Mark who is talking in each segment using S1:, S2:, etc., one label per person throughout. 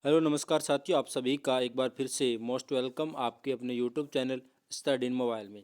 S1: Hello नमस्कार साथियों, आप सभी का एक बार फिर से मोस्ट वेलकम आपके अपने YouTube channel study in mobile में।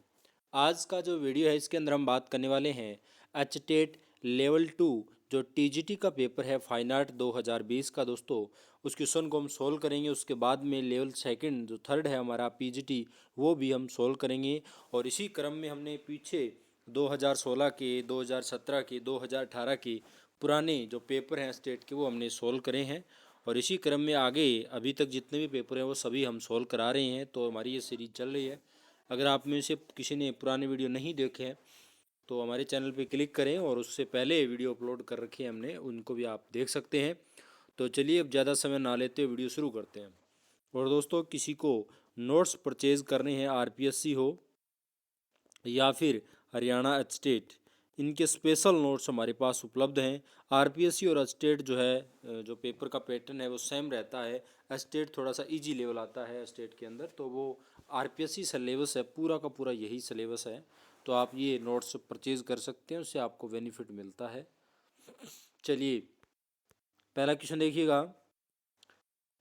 S1: आज का जो वीडियो है इसके अंदर हम बात करने वाले हैं एचटेट लेवल 2 जो टीजीटी का पेपर है फाइन आर्ट 2020 का दोस्तों। उस क्वेश्चन को हम सोल्व करेंगे। उसके बाद में लेवल सेकंड जो थर्ड है हमारा पीजीटी वो भी हम सोल्व करेंगे। और इसी क्रम में हमने पीछे 2016 के 2017 के 2018 के पुराने जो पेपर हैं स्टेट के वो हमने सोल्व करे हैं। और इसी क्रम में आगे अभी तक जितने भी पेपर हैं वो सभी हम सोल्व करा रहे हैं। तो हमारी ये सीरीज चल रही है। अगर आप में से किसी ने पुराने वीडियो नहीं देखे हैं तो हमारे चैनल पे क्लिक करें और उससे पहले वीडियो अपलोड कर रखे हैं हमने, उनको भी आप देख सकते हैं। तो चलिए अब ज़्यादा समय ना लेते हुए वीडियो शुरू करते हैं। और दोस्तों, किसी को नोट्स परचेज करने हैं आरपीएससी हो या फिर हरियाणा स्टेट, इनके स्पेशल नोट्स हमारे पास उपलब्ध हैं। आरपीएससी और स्टेट जो है जो पेपर का पैटर्न है वो सेम रहता है। स्टेट थोड़ा सा इजी लेवल आता है स्टेट के अंदर, तो वो आरपीएससी सिलेबस है, पूरा का पूरा यही सिलेबस है। तो आप ये नोट्स परचेज कर सकते हैं, उससे आपको बेनिफिट मिलता है। चलिए पहला क्वेश्चन देखिएगा।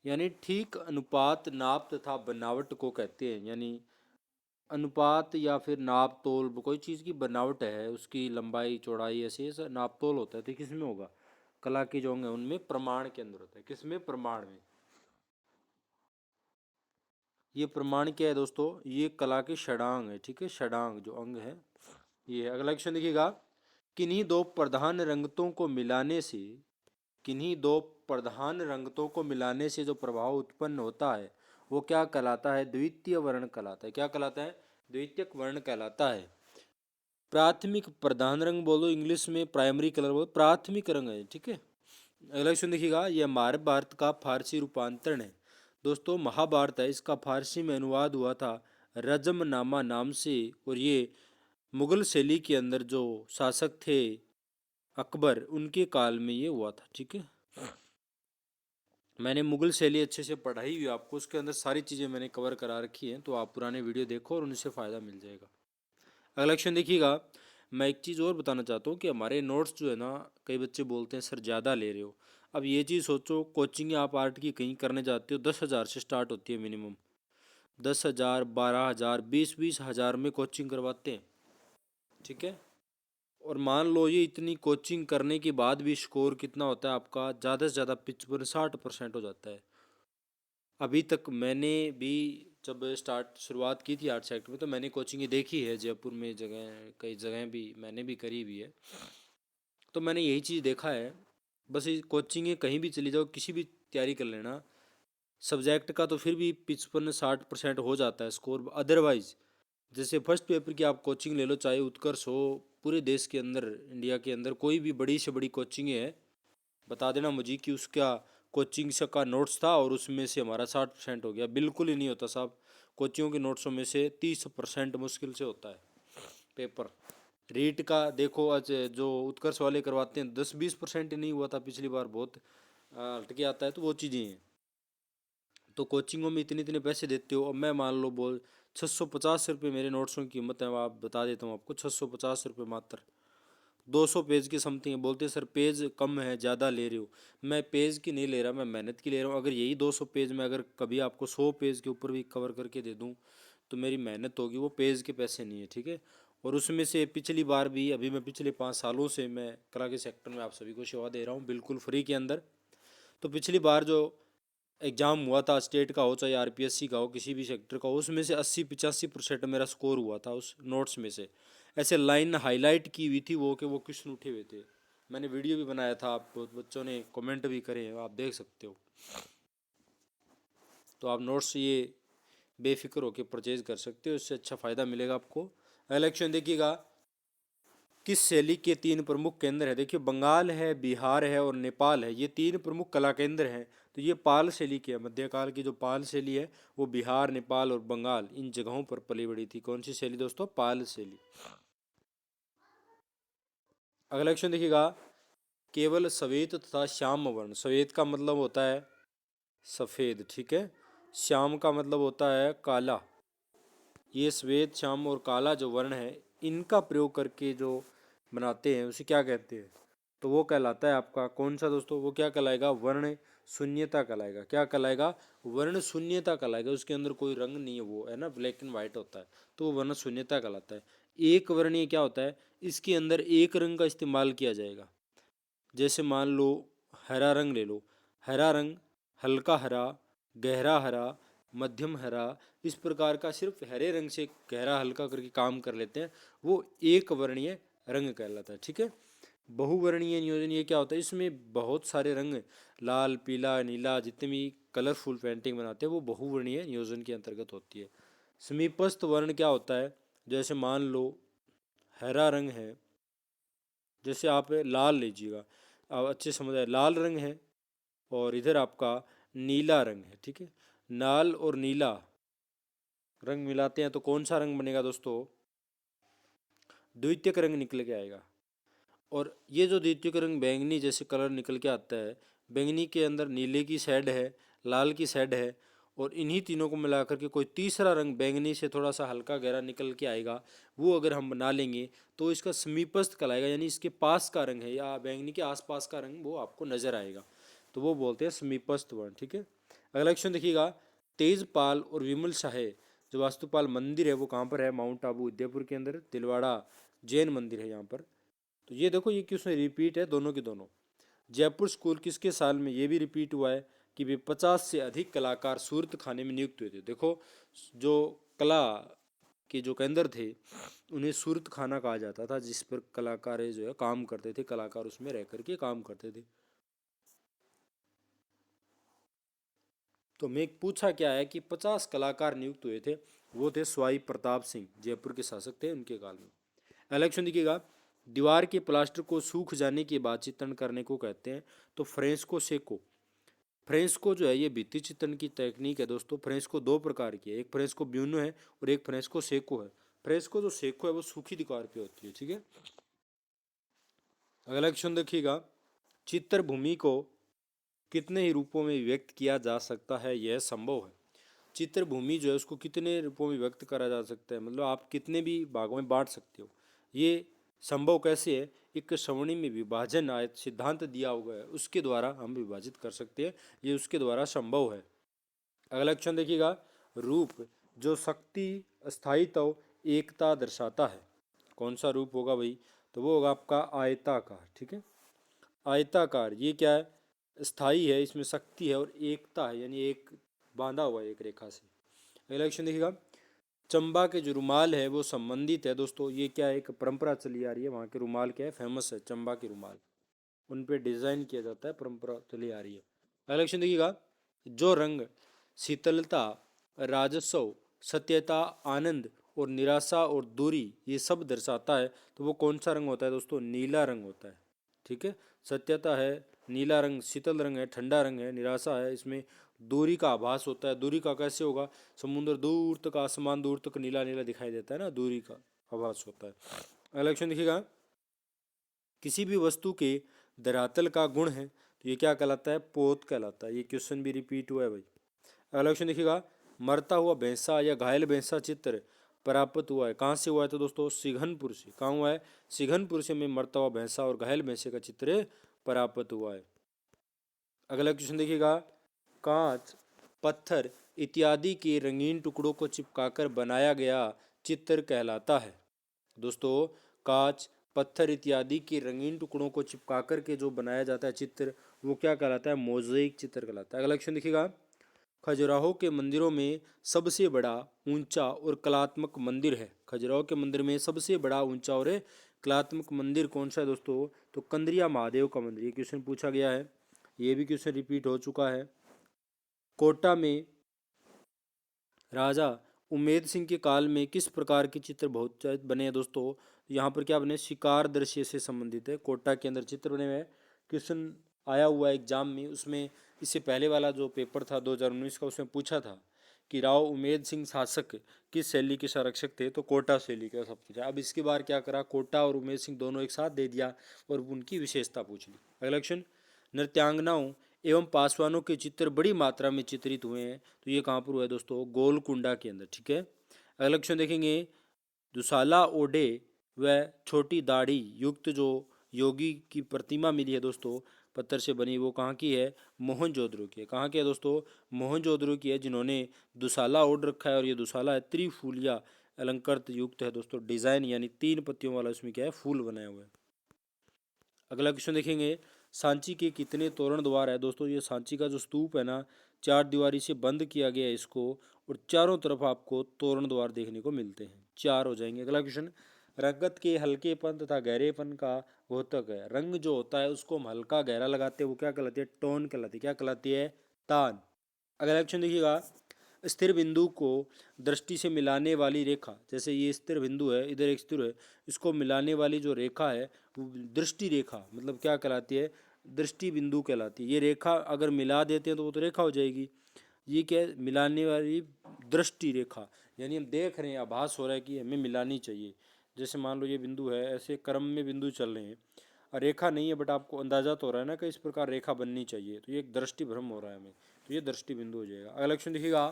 S1: यानी ठीक अनुपात नाप तथा बनावट को कहते हैं। यानी अनुपात या फिर नाप तोल कोई चीज़ की बनावट है, उसकी लंबाई चौड़ाई ऐसे ऐसा नाप तोल होता है। तो किस में होगा? कला के जो अंग है उनमें प्रमाण के अंदर होता है। किसमें? प्रमाण में। ये प्रमाण क्या है दोस्तों? ये कला के षडांग है। ठीक है, षडांग जो अंग है ये है। अगला क्वेश्चन देखिएगा। किन्हीं दो प्रधान रंगतों को मिलाने से किन्हीं दो प्रधान रंगतों को मिलाने से जो प्रभाव उत्पन्न होता है वो क्या कहलाता है? द्वितीय वर्ण कहलाता है। क्या कहलाता है? द्वितीयक वर्ण कहलाता है। प्राथमिक प्रधान रंग बोलो, इंग्लिश में प्राइमरी कलर बोलो, प्राथमिक रंग है। ठीक है। अगला क्वेश्चन देखिएगा। यह महाभारत का फारसी रूपांतरण है। दोस्तों महाभारत है, इसका फारसी में अनुवाद हुआ था रजमनामा नाम से। और ये मुगल शैली के अंदर जो शासक थे अकबर, उनके काल में ये हुआ था। ठीक है, मैंने मुगल शैली अच्छे से पढ़ाई हुई आपको, उसके अंदर सारी चीज़ें मैंने कवर करा रखी हैं। तो आप पुराने वीडियो देखो और उनसे फ़ायदा मिल जाएगा। अगला क्वेश्चन देखिएगा। मैं एक चीज़ और बताना चाहता हूँ कि हमारे नोट्स जो है ना, कई बच्चे बोलते हैं सर ज़्यादा ले रहे हो। अब ये चीज़ सोचो, कोचिंग आप आर्ट की कहीं करने जाते हो 10,000 से स्टार्ट होती है मिनिमम। 10,000, 12,000, 20,000 में कोचिंग करवाते हैं। ठीक है। और मान लो ये इतनी कोचिंग करने के बाद भी स्कोर कितना होता है आपका? ज़्यादा से ज़्यादा 55-60% हो जाता है। अभी तक मैंने भी जब स्टार्ट शुरुआत की थी आर्ट सेक्टर में तो मैंने कोचिंग देखी है जयपुर में, जगह कई जगह भी मैंने भी करी भी है। तो मैंने यही चीज़ देखा है। बस ये कोचिंग कहीं भी चली जाओ, किसी भी तैयारी कर लेना सब्जेक्ट का, तो फिर भी 55-60% हो जाता है स्कोर। अदरवाइज जैसे फर्स्ट पेपर की आप कोचिंग ले लो, चाहे उत्कर्ष हो, पूरे देश के अंदर, इंडिया के अंदर कोई भी बड़ी से बड़ी कोचिंग है, बता देना मुझे कि उसका कोचिंग से का नोट्स था और उसमें से हमारा 60% हो गया। बिल्कुल ही नहीं होता साहब। कोचिंगों के नोट्सों में से 30% मुश्किल से होता है पेपर। रीट का देखो, आज जो उत्कर्ष वाले करवाते हैं 10-20% ही नहीं हुआ था पिछली बार, बहुत हटके आता है। तो वो चीज़ें हैं। तो कोचिंगों में इतने इतने पैसे देते हो। अब मैं मान लो बोल 650 रुपये मेरे नोट्सों की कीमत है। आप बता देता हूँ आपको, 650 रुपये मात्र। 200 पेज की समथिंग है। बोलते हैं सर पेज कम है, ज़्यादा ले रहे हो। मैं पेज की नहीं ले रहा, मैं मेहनत की ले रहा हूँ। अगर यही 200 पेज में अगर कभी आपको 100 पेज के ऊपर भी कवर करके दे दूँ तो मेरी मेहनत होगी, वो पेज के पैसे नहीं है। ठीक है। और उसमें से पिछली बार भी, अभी मैं पिछले 5 सालों से मैं कला के सेक्टर में आप सभी को सेवा दे रहा हूँ बिल्कुल फ्री के अंदर। तो पिछली बार जो एग्ज़ाम हुआ था स्टेट का हो चाहे आरपीएससी का हो, किसी भी सेक्टर का हो, उसमें से 80-85% मेरा स्कोर हुआ था उस नोट्स में से। ऐसे लाइन हाईलाइट की हुई थी वो, कि वो क्वेश्चन उठे हुए थे। मैंने वीडियो भी बनाया था, आप बहुत बच्चों ने कमेंट भी करे हैं, आप देख सकते हो। तो आप नोट्स ये बेफिक्र होकर परचेज कर सकते हो, इससे अच्छा फ़ायदा मिलेगा आपको। अगला क्वेश्चन देखिएगा। किस शैली के 3 प्रमुख केंद्र है? देखिए बंगाल है, बिहार है और नेपाल है, ये 3 प्रमुख कला केंद्र हैं। तो ये पाल शैली के, मध्यकाल की जो पाल शैली है वो बिहार, नेपाल और बंगाल इन जगहों पर पली बड़ी थी। कौन सी शैली दोस्तों? पाल शैली। अगला क्वेश्चन देखिएगा। केवल श्वेत तथा श्याम वर्ण, श्वेत का मतलब होता है सफ़ेद। ठीक है। श्याम का मतलब होता है काला। ये श्वेत, श्याम और काला जो वर्ण है, इनका प्रयोग करके जो बनाते हैं उसे क्या कहते हैं? तो वो कहलाता है आपका कौन सा दोस्तों? वो क्या कहलाएगा? वर्ण शून्यता कहलाएगा। क्या कहलाएगा? वर्ण शून्यता कहलाएगा। उसके अंदर कोई रंग नहीं है, वो है ना, ब्लैक एंड वाइट होता है, तो वो वर्ण शून्यता कहलाता है। एक वर्णीय क्या होता है? इसके अंदर एक रंग का इस्तेमाल किया जाएगा। जैसे मान लो हरा रंग ले लो, हरा रंग, हल्का हरा, गहरा हरा, मध्यम हरा, इस प्रकार का सिर्फ हरे रंग से गहरा हल्का करके काम कर लेते हैं, वो एक वर्णीय रंग कहलाता है। ठीक है। बहुवर्णीय नियोजन ये क्या होता है? इसमें बहुत सारे रंग, लाल, पीला, नीला, जितने भी कलरफुल पेंटिंग बनाते हैं वो बहुवर्णीय नियोजन के अंतर्गत होती है। समीपस्थ वर्ण क्या होता है? जैसे मान लो हरा रंग है, जैसे आप लाल लीजिएगा, आप अच्छे समझ आए, लाल रंग है और इधर आपका नीला रंग है। ठीक है। लाल और नीला रंग मिलाते हैं तो कौन सा रंग बनेगा दोस्तों? द्वितीयक रंग निकल के आएगा। और ये जो द्वितीयक रंग बैंगनी जैसे कलर निकल के आता है, बैंगनी के अंदर नीले की शेड है, लाल की शेड है, और इन्हीं तीनों को मिलाकर के कोई तीसरा रंग बैंगनी से थोड़ा सा हल्का गहरा निकल के आएगा, वो अगर हम बना लेंगे तो इसका समीपस्थ कहलाएगा, यानी इसके पास का रंग है या बैंगनी के आसपास का रंग वो आपको नजर आएगा, तो वो बोलते हैं समीपस्थ वर्ण। ठीक है। अगला क्वेश्चन देखिएगा, तेजपाल और विमल शाह जो वास्तुपाल मंदिर है वो कहाँ पर है? माउंट आबू उदयपुर के अंदर तिलवाड़ा जैन मंदिर है यहाँ पर। तो ये देखो, ये क्वेश्चन रिपीट है दोनों के दोनों। जयपुर स्कूल किसके साल में? ये भी रिपीट हुआ है कि वे 50 से अधिक कलाकार सूरत खाने में नियुक्त हुए थे। देखो, जो कला के जो केंद्र थे उन्हें सूरत खाना कहा जाता था, जिस पर कलाकार जो है काम करते थे, कलाकार उसमें रह करके काम करते थे। तो मैं पूछा क्या है कि 50 कलाकार नियुक्त हुए थे, वो थे स्वाई प्रताप सिंह, जयपुर के शासक थे उनके काल में। इलेक्शन देखिएगा, दीवार के प्लास्टर को सूख जाने के बाद चित्रण करने को कहते हैं तो फ्रेस्को सेको। फ्रेस्को जो है ये भित्ति चित्रण की टेक्निक है दोस्तों। फ्रेस्को दो प्रकार की है, एक फ्रेस्को ब्यूनो है और एक फ्रेस्को सेको है। फ्रेस्को जो सेको है वो सूखी दीवार पे होती है। ठीक है। अगला क्वेश्चन देखिएगा, चित्र भूमि को कितने ही रूपों में व्यक्त किया जा सकता है, यह संभव है? चित्र भूमि जो है उसको कितने रूपों में व्यक्त करा जा सकता है, मतलब आप कितने भी भागों में बांट सकते हो। ये संभव कैसे है? एक श्रेणी में विभाजन आयत सिद्धांत दिया हुआ है, उसके द्वारा हम विभाजित कर सकते हैं, ये उसके द्वारा संभव है। अगला क्वेश्चन देखिएगा, रूप जो शक्ति, स्थायित्व, एकता दर्शाता है, कौन सा रूप होगा भाई? तो वो होगा आपका आयताकार। ठीक है। आयताकार ये क्या है? स्थायी है, इसमें शक्ति है और एकता है, यानी एक बांधा हुआ है एक रेखा से। अगला क्वेश्चन देखिएगा, चंबा के जो रुमाल है वो संबंधित है दोस्तों, ये क्या है? एक परंपरा चली आ रही है, वहाँ के रुमाल क्या है? फेमस है चंबा के रुमाल, उन पे डिजाइन किया जाता है, परंपरा चली आ रही है। अगला क्वेश्चन देखिएगा, जो रंग शीतलता, राजस्व, सत्यता, आनंद और निराशा और दूरी ये सब दर्शाता है, तो वो कौन सा रंग होता है दोस्तों? नीला रंग होता है। ठीक है। सत्यता है, नीला रंग, शीतल रंग है, ठंडा रंग है, निराशा है, इसमें दूरी का आभास होता है। दूरी का कैसे होगा? समुद्र दूर तक, आसमान दूर तक नीला नीला दिखाई देता है ना, दूरी का आभास होता है। अगला क्वेश्चन देखिएगा, किसी भी वस्तु के धरातल का गुण है तो ये क्या कहलाता है? पोत कहलाता है। ये क्वेश्चन भी रिपीट हुआ है भाई। अगला क्वेश्चन देखिएगा, मरता हुआ भैंसा या घायल भैंसा चित्र प्राप्त हुआ है, कहाँ से हुआ है? तो दोस्तों सिघनपुर से। कहाँ हुआ है? सिघनपुर से में मरता हुआ भैंसा और घायल भैंसे का चित्र प्राप्त हुआ है। अगला क्वेश्चन देखिएगा, कांच, पत्थर इत्यादि के रंगीन टुकड़ों को चिपकाकर बनाया गया चित्र कहलाता है। दोस्तों कांच, पत्थर इत्यादि के रंगीन टुकड़ों को चिपकाकर के जो बनाया जाता है चित्र, वो क्या कहलाता है? मोज़ेक चित्र कहलाता है। अगला क्वेश्चन देखिएगा, खजुराहो के मंदिरों में सबसे बड़ा, ऊंचा और कलात्मक मंदिर है। खजुराहो के मंदिर में सबसे बड़ा, ऊंचा और कलात्मक मंदिर कौन सा है दोस्तों? तो कंदरिया महादेव का मंदिर। ये क्वेश्चन पूछा गया है, ये भी क्वेश्चन रिपीट हो चुका है। कोटा में राजा उमेद सिंह के काल में किस प्रकार के चित्र बहुत बने हैं दोस्तों? यहाँ पर क्या बने? शिकार दृश्य से संबंधित है, कोटा के अंदर चित्र बने हुए हैं। क्वेश्चन आया हुआ है एग्जाम में, उसमें इससे पहले वाला जो पेपर था 2019 का, उसमें पूछा था कि राव उमेद सिंह शासक किस शैली के संरक्षक थे, तो कोटा शैली का सब पूछा। अब इसके बार क्या करा, कोटा और उमेद सिंह दोनों एक साथ दे दिया और उनकी विशेषता पूछ ली। अगला क्वेश्चन, नृत्यांगनाओं एवं पासवानों के चित्र बड़ी मात्रा में चित्रित हुए हैं, तो ये कहाँ पर हुआ है दोस्तों? गोलकुंडा के अंदर। ठीक है। अगला क्वेश्चन देखेंगे, दुसाला ओडे व छोटी दाढ़ी युक्त जो योगी की प्रतिमा मिली है दोस्तों, पत्थर से बनी, वो कहाँ की है? मोहनजोदड़ो की है। कहाँ की है दोस्तों? मोहनजोदड़ो की है, जिन्होंने दुसाला ओढ़ रखा है। और ये दुसाला है त्रिफूलिया अलंकृत युक्त है दोस्तों, डिजाइन यानी 3 पत्तियों वाला इसमें क्या है? फूल बनाया हुआ है। अगला क्वेश्चन देखेंगे, सांची के कितने तोरण द्वार है? दोस्तों ये सांची का जो स्तूप है ना, 4 दीवारी से बंद किया गया है इसको, और चारों तरफ आपको तोरण द्वार देखने को मिलते हैं। 4 हो जाएंगे। अगला क्वेश्चन, रंगत के हल्केपन तथा गहरेपन का द्योतक है। रंग जो होता है उसको हम हल्का गहरा लगाते हैं, वो क्या कहलाती है? टोन कहलाती है। क्या कहलाती है? तान। अगला क्वेश्चन देखिएगा, स्थिर बिंदु को दृष्टि से मिलाने वाली रेखा, जैसे ये स्थिर बिंदु है, इधर एक स्थिर है, इसको मिलाने वाली जो रेखा है वो दृष्टि रेखा मतलब क्या कहलाती है? दृष्टि बिंदु कहलाती है। ये रेखा अगर मिला देते हैं तो वो तो रेखा हो जाएगी। ये क्या है? मिलाने वाली दृष्टि रेखा, यानी हम देख रहे हैं, आभास हो रहा है कि हमें मिलानी चाहिए। जैसे मान लो ये बिंदु है, ऐसे क्रम में बिंदु चल रहे हैं, और रेखा नहीं है बट आपको अंदाजा तो हो रहा है ना कि इस प्रकार रेखा बननी चाहिए, तो ये एक दृष्टि भ्रम हो रहा है हमें, तो ये दृष्टि बिंदु हो जाएगा। अगला क्वेश्चन देखिएगा,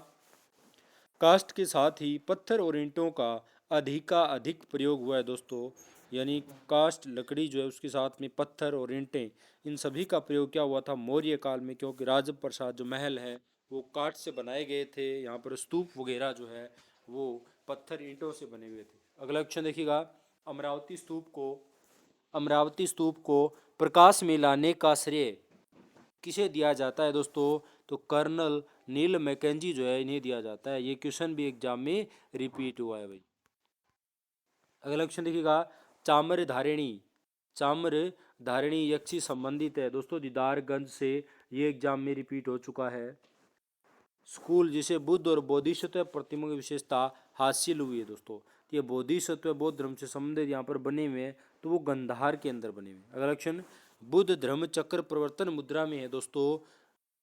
S1: कास्ट के साथ ही पत्थर और ईंटों का अधिक प्रयोग हुआ है दोस्तों, यानी कास्ट लकड़ी जो है उसके साथ में पत्थर और ईंटें, इन सभी का प्रयोग क्या हुआ था? मौर्य काल में, क्योंकि राजप्रसाद जो महल है वो काठ से बनाए गए थे। यहाँ पर स्तूप वगैरह जो है वो पत्थर ईंटों से बने हुए थे। अगला क्वेश्चन देखिएगा, अमरावती स्तूप को अमरावती स्तूप को प्रकाश में लाने का श्रेय किसे दिया जाता है दोस्तों? तो कर्नल नील मैकेंजी जो है इन्हें दिया जाता है। ये क्वेश्चन भी एग्जाम में रिपीट हुआ है भाई। अगला क्वेश्चन देखिएगा, चाम्र धारिणी चाम्र धारिणी यक्षी संबंधित है दोस्तों दीदारगंज से, ये एग्जाम में रिपीट हो चुका है। स्कूल जिसे बुद्ध और बोधिसत्व प्रतिमा की विशेषता हासिल हुई है दोस्तों, तो ये बोधिसत्व बौद्ध धर्म से संबंधित यहाँ पर बने हुए हैं, तो वो गंधार के अंदर बने हुए हैं। अगला क्वेश्चन, बुद्ध धर्म चक्र प्रवर्तन मुद्रा में है दोस्तों,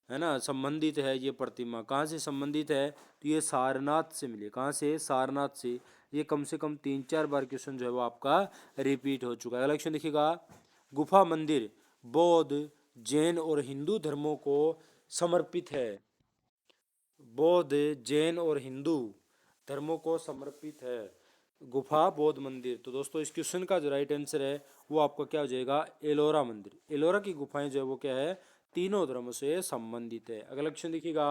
S1: है ना, संबंधित है ये प्रतिमा। कहाँ से संबंधित है? तो ये सारनाथ से मिली। कहाँ से? सारनाथ से। ये कम से कम 3-4 बार क्वेश्चन जो है वो आपका रिपीट हो चुका है। अगला क्वेश्चन देखिएगा, गुफा मंदिर बौद्ध, जैन और हिंदू धर्मों को समर्पित है। बौद्ध, जैन और हिंदू धर्मों को समर्पित है गुफा बौद्ध मंदिर। तो दोस्तों इस क्वेश्चन का जो राइट आंसर है वो आपका क्या हो जाएगा? एलोरा मंदिर। एलोरा की गुफाएं जो है वो क्या है? तीनों धर्मों से संबंधित है। अगला क्वेश्चन देखिएगा,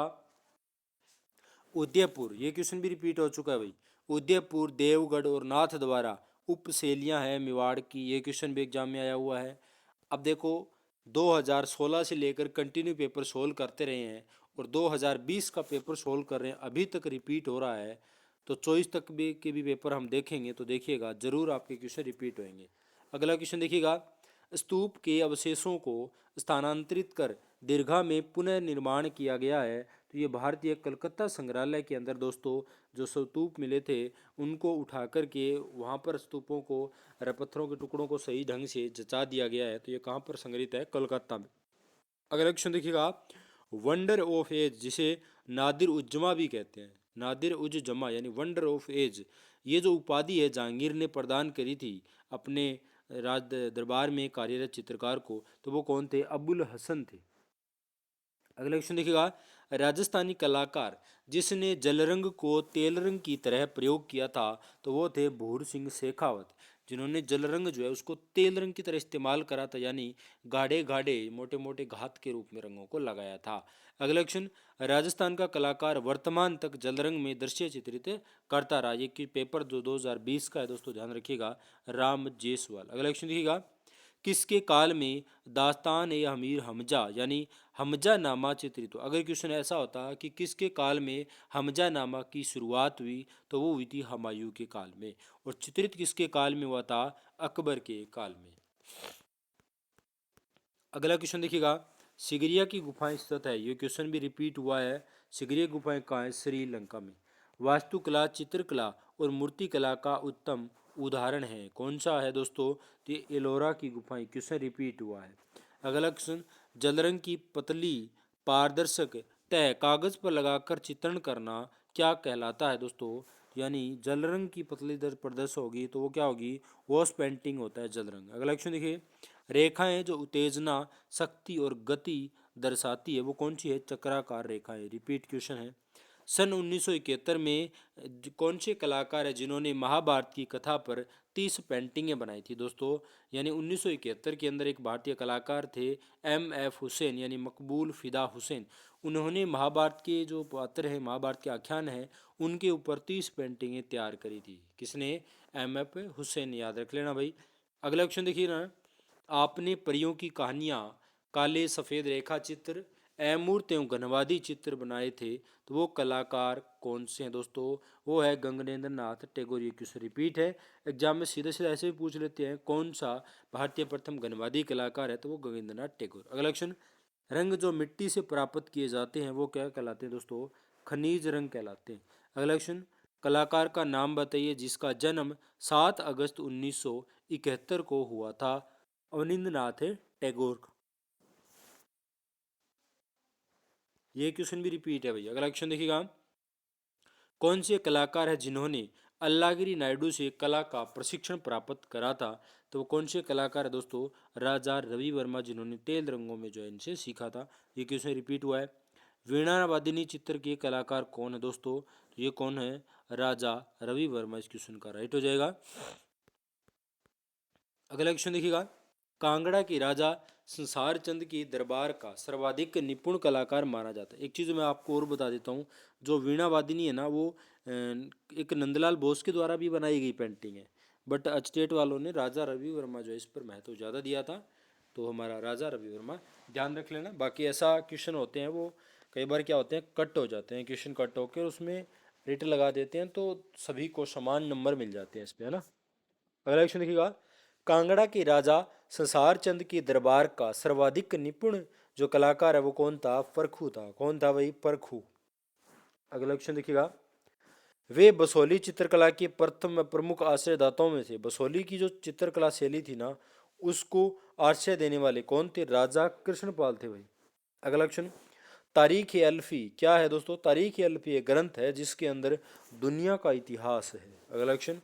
S1: उदयपुर, ये क्वेश्चन भी रिपीट हो चुका है भाई। उदयपुर, देवगढ़ और नाथ द्वारा उपशैलियां हैं मेवाड़ की, ये क्वेश्चन भी एग्जाम में आया हुआ है। अब देखो 2016 से लेकर कंटिन्यू पेपर सोल्व करते रहे हैं, और 2020 का पेपर सोल्व कर रहे हैं, अभी तक रिपीट हो रहा है। तो 24 तक भी के भी पेपर हम देखेंगे तो देखिएगा जरूर आपके क्वेश्चन रिपीट होंगे। अगला क्वेश्चन देखिएगा, स्तूप के अवशेषों को स्थानांतरित कर दीर्घा में पुनर्निर्माण किया गया है। तो ये भारतीय कलकत्ता संग्रहालय के अंदर दोस्तों जो स्तूप मिले थे उनको उठा कर के वहाँ पर स्तूपों को, पत्थरों के टुकड़ों को सही ढंग से जचा दिया गया है। तो ये कहाँ पर संग्रहित है? कलकत्ता में। अगला क्वेश्चन देखिएगा, वंडर ऑफ एज जिसे नादिर उज्जमा भी कहते हैं, नादिर उज जमा यानी वंडर ऑफ एज, ये जो उपाधि है जहांगीर ने प्रदान करी थी अपने राज दरबार में कार्यरत चित्रकार को, तो वो कौन थे? अबुल हसन थे। अगला क्वेश्चन देखिएगा, राजस्थानी कलाकार जिसने जलरंग को तेल रंग की तरह प्रयोग किया था, तो वो थे भूर सिंह शेखावत, जिन्होंने जलरंग जो है उसको तेल रंग की तरह इस्तेमाल करा था, यानी गाढ़े गाढ़े मोटे मोटे घात के रूप में रंगों को लगाया था। अगला क्वेश्चन, राजस्थान का कलाकार वर्तमान तक जलरंग में दृश्य चित्रित करता रहा, ये कि पेपर जो 2020 का है दोस्तों, ध्यान रखिएगा, राम जेसवाल। अगला क्वेश्चन देखिएगा, किसके काल में दास्तान ए अमीर हमजा यानी हमजा नामा चित्रित हो? अगर क्वेश्चन ऐसा होता कि किसके काल में हमजा नामा की शुरुआत हुई, तो वो हुई थी हुमायूं के काल में। और चित्रित किसके काल में हुआ था? अकबर के काल में। अगला क्वेश्चन देखिएगा, सिगरिया की गुफाएं स्थित है, ये क्वेश्चन भी रिपीट हुआ है। सिगरिया गुफाएं कहाँ है? श्रीलंका में। वास्तुकला, चित्रकला और मूर्तिकला का उत्तम उदाहरण है, कौन सा है दोस्तों? तो ये एलोरा की गुफाएं, क्वेश्चन रिपीट हुआ है। अगला क्वेश्चन, जलरंग की पतली पारदर्शक तय कागज पर लगाकर चित्रण करना क्या कहलाता है दोस्तों? यानी जल रंग की पतली दर प्रदर्श होगी तो वो क्या होगी? वॉश पेंटिंग होता है जल रंग। अगला क्वेश्चन देखिए, रेखाएं जो उत्तेजना, शक्ति और गति दर्शाती है वो कौन सी है? चक्राकार रेखाएं। रिपीट क्वेश्चन है। सन 1971 में कौन से कलाकार हैं जिन्होंने महाभारत की कथा पर 30 पेंटिंगें बनाई थी दोस्तों। यानी 1971 के अंदर एक भारतीय कलाकार थे M.F. हुसैन यानी मकबूल फ़िदा हुसैन। उन्होंने महाभारत के जो पात्र हैं, महाभारत के आख्यान हैं, उनके ऊपर 30 पेंटिंगें तैयार करी थी। किसने? M.F. हुसैन, याद रख लेना भाई। अगला ऑप्शन देखिए ना, आपने परियों की कहानियाँ, काले सफ़ेद रेखा चित्र, अमूर्त एवं घनवादी चित्र बनाए थे, तो वो कलाकार कौन से हैं दोस्तों? वो है गगनेंद्र नाथ टैगोर। ये क्वेश्चन रिपीट है, एग्जाम में सीधे सीधे ऐसे भी पूछ लेते हैं, कौन सा भारतीय प्रथम घनवादी कलाकार है, तो वो गगनेंद्र नाथ टैगोर। अगला क्वेश्चन, रंग जो मिट्टी से प्राप्त किए जाते हैं वो क्या कहलाते हैं दोस्तों? खनिज रंग कहलाते हैं। अगला क्वेश्चन, कलाकार का नाम बताइए जिसका जन्म 7 अगस्त 1971 को हुआ था। अवनींद्र नाथ टैगोर। ये क्वेश्चन भी रिपीट है भैया। अगला क्वेश्चन देखिएगा, कौन से कलाकार है जिन्होंने अल्लागिरी नायडू से कला का प्रशिक्षण प्राप्त करा था? तो वो कौन से कलाकार है दोस्तों? राजा रवि वर्मा, जिन्होंने तेल रंगों में जो है इनसे सीखा था। ये क्वेश्चन रिपीट हुआ है। वीणा वादिनी चित्र के कलाकार कौन है दोस्तों? तो ये कौन है? राजा रवि वर्मा। इस क्वेश्चन का राइट हो जाएगा। अगला क्वेश्चन देखिएगा, कांगड़ा के राजा संसार चंद के दरबार का सर्वाधिक निपुण कलाकार माना जाता है। एक चीज़ मैं आपको और बता देता हूँ, जो वीणा वादिनी है ना, वो एक नंदलाल बोस के द्वारा भी बनाई गई पेंटिंग है, बट स्टेट वालों ने राजा रवि वर्मा जो है इस पर महत्व ज़्यादा दिया था, तो हमारा राजा रवि वर्मा ध्यान रख लेना। बाकी ऐसा क्वेश्चन होते हैं वो कई बार क्या होते हैं, कट हो जाते हैं, क्वेश्चन कट होकर उसमें रेट लगा देते हैं, तो सभी को समान नंबर मिल जाते हैं इस पर, है ना। अगला क्वेश्चन देखिएगा, कांगड़ा के राजा संसार चंद के दरबार का सर्वाधिक निपुण जो कलाकार है वो कौन था? परखू था। कौन था भाई? परखू। अगला क्वेश्चन देखिएगा, वे बसोली चित्रकला के प्रथम प्रमुख आश्रयदाताओं में थे। बसोली की जो चित्रकला शैली थी ना, उसको आश्रय देने वाले कौन थे? राजा कृष्णपाल थे भाई। अगला क्वेश्चन, तारीख ए अल्फी क्या है दोस्तों? तारीख ए अल्फी एक ग्रंथ है जिसके अंदर दुनिया का इतिहास है। अगला क्वेश्चन,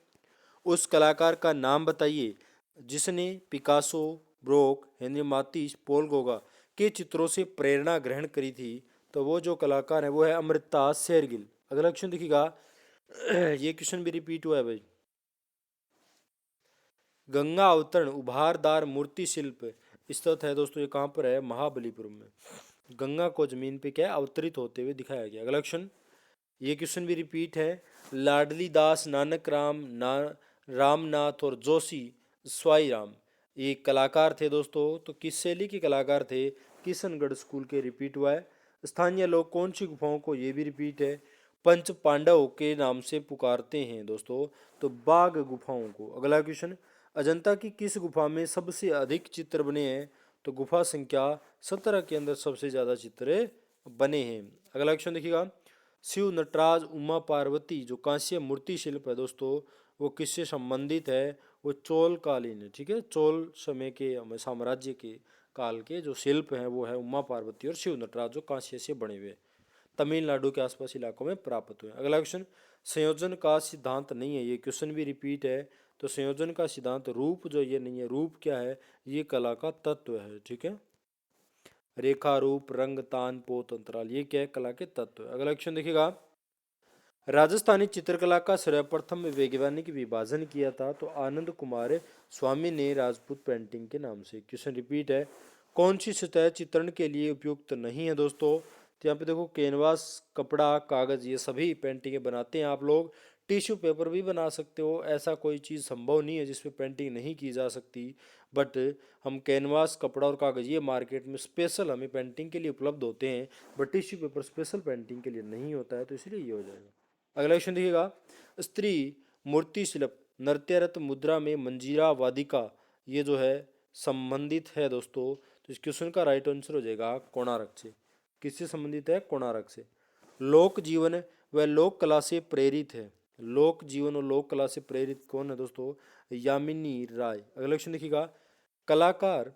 S1: उस कलाकार का नाम बताइए जिसने Picasso, broke, Henry मातिस, Paul Goga के चित्रों से प्रेरणा ग्रहण करी थी। तो वो जो कलाकार है वो है अमृता शेरगिल। अगला क्वेश्चन देखिएगा, ये क्वेश्चन भी रिपीट हुआ है भाई। गंगा अवतरण उभारदार मूर्ति शिल्प स्थित है दोस्तों, ये कहाँ पर है? महाबलीपुरम में। गंगा को जमीन पे क्या है? अवतरित होते हुए दिखाया गया। अगला क्वेश्चन, ये क्वेश्चन भी रिपीट है, लाडली दास नानक राम रामनाथ और जोशी स्वाई राम ये कलाकार थे दोस्तों, तो किस शैली के कलाकार थे? किशनगढ़ स्कूल के। रिपीट हुआ है। स्थानीय लोग कौन सी गुफाओं को, ये भी रिपीट है, पंच पांडव के नाम से पुकारते हैं दोस्तों? तो बाघ गुफाओं को। अगला क्वेश्चन, अजंता की किस गुफा में सबसे अधिक चित्र बने हैं? तो गुफा संख्या 17 के अंदर सबसे ज़्यादा चित्र बने हैं। अगला क्वेश्चन देखिएगा, शिव नटराज उमा पार्वती जो कांस्य मूर्ति शिल्प है दोस्तों, वो किससे संबंधित है? वो चोल कालीन है। ठीक है, चोल समय के साम्राज्य के काल के जो शिल्प हैं वो है उमा पार्वती और शिव नटराज, जो कांस्य से बने हुए तमिलनाडु के आसपास इलाकों में प्राप्त हुए। अगला क्वेश्चन, संयोजन का सिद्धांत नहीं है। ये क्वेश्चन भी रिपीट है। तो संयोजन का सिद्धांत रूप जो ये नहीं है, रूप क्या है? ये कला का तत्व है। ठीक है, रेखा रूप रंग तान पोत अंतराल, ये क्या है? कला के तत्व है। अगला क्वेश्चन देखिएगा, राजस्थानी चित्रकला का सर्वप्रथम वैज्ञानिक विभाजन किया था? तो आनंद कुमार स्वामी ने राजपूत पेंटिंग के नाम से। क्वेश्चन रिपीट है, कौन सी सतह चित्रण के लिए उपयुक्त नहीं है दोस्तों? तो यहाँ पे देखो, कैनवास, कपड़ा, कागज, ये सभी पेंटिंगें बनाते हैं आप लोग। टिश्यू पेपर भी बना सकते हो, ऐसा कोई चीज़ संभव नहीं है जिसपे पेंटिंग नहीं की जा सकती। बट हम कैनवास, कपड़ा और कागज ये मार्केट में स्पेशल हमें पेंटिंग के लिए उपलब्ध होते हैं, but tissue paper special painting के लिए नहीं होता है, तो इसलिए ये हो जाएगा। अगला क्वेश्चन देखिएगा, स्त्री मूर्ति शिल्प नृत्यरत मुद्रा में मंजीरा वादिका ये जो है संबंधित है दोस्तों, तो इस क्वेश्चन का राइट आंसर हो जाएगा कोणार्क से। किससे संबंधित है? कोणार्क से। लोक जीवन व लोक कला से प्रेरित है। लोक जीवन और लोक कला से प्रेरित कौन है दोस्तों? यामिनी राय। अगला क्वेश्चन देखिएगा, कलाकार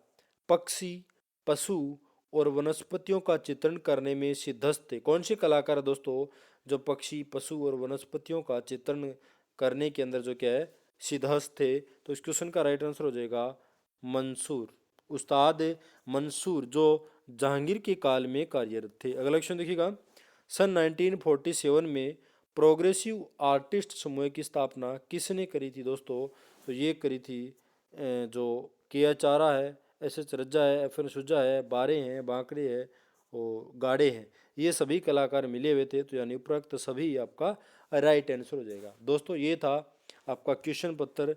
S1: पक्षी, पशु और वनस्पतियों का चित्रण करने में सिद्धस्त थे। कौन से कलाकार है दोस्तों जो पक्षी, पशु और वनस्पतियों का चित्रण करने के अंदर जो क्या है, सिद्धस्त थे? तो इस क्वेश्चन का राइट आंसर हो जाएगा मंसूर, उस्ताद मंसूर, जो जहांगीर के काल में कार्यरत थे। अगला क्वेश्चन देखिएगा, सन 1947 में प्रोग्रेसिव आर्टिस्ट समूह की स्थापना किसने करी थी दोस्तों? तो ये करी थी जो के आचारा है, एस एच रज्जा है, एफ एन सुजा है, बारे हैं, बांकड़े है और गाड़े हैं। ये सभी कलाकार मिले हुए थे। तो यानी उपरोक्त सभी आपका राइट आंसर हो जाएगा। दोस्तों ये था आपका क्वेश्चन पत्र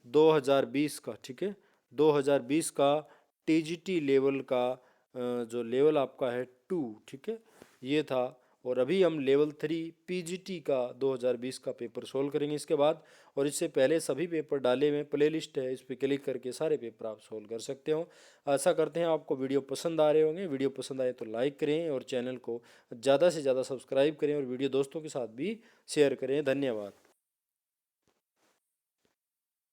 S1: 2020 का। ठीक है, 2020 का टीजीटी लेवल का जो लेवल आपका है 2। ठीक है, ये था। और अभी हम लेवल 3 पीजीटी का 2020 का पेपर सोल्व करेंगे इसके बाद। और इससे पहले सभी पेपर डाले हुए प्ले लिस्ट है, इस पर क्लिक करके सारे पेपर आप सोल्व कर सकते हो। आशा करते हैं आपको वीडियो पसंद आ रहे होंगे। वीडियो पसंद आए तो लाइक करें और चैनल को ज़्यादा से ज़्यादा सब्सक्राइब करें और वीडियो दोस्तों के साथ भी शेयर करें। धन्यवाद।